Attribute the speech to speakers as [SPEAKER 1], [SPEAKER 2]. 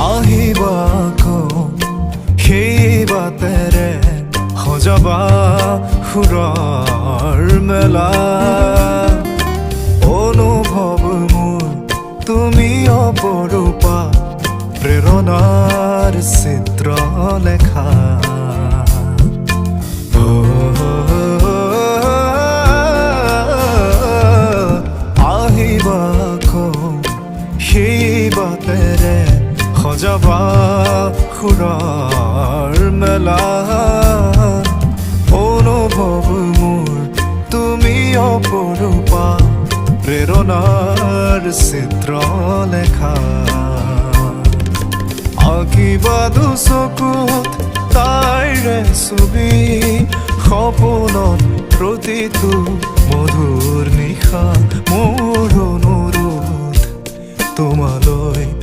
[SPEAKER 1] আহিবা সেই বাটেৰে সজাবা সুৰৰ মেলা অনুভৱ মোৰ তুমি অপৰূপা প্ৰেৰণাৰ চিত্ৰ লেখা আহিবা সেই বাটেৰে সজাবা সুৰৰ মেলা অনুভৱ মোৰ তুমি অপৰূপা প্ৰেৰণাৰ চিত্ৰ লেখা আঁকিবা দুচকুত তাইৰে ছবি সপোনত প্ৰতিটো মধুৰ নিশা মোৰ অনুৰোধ তোমালৈ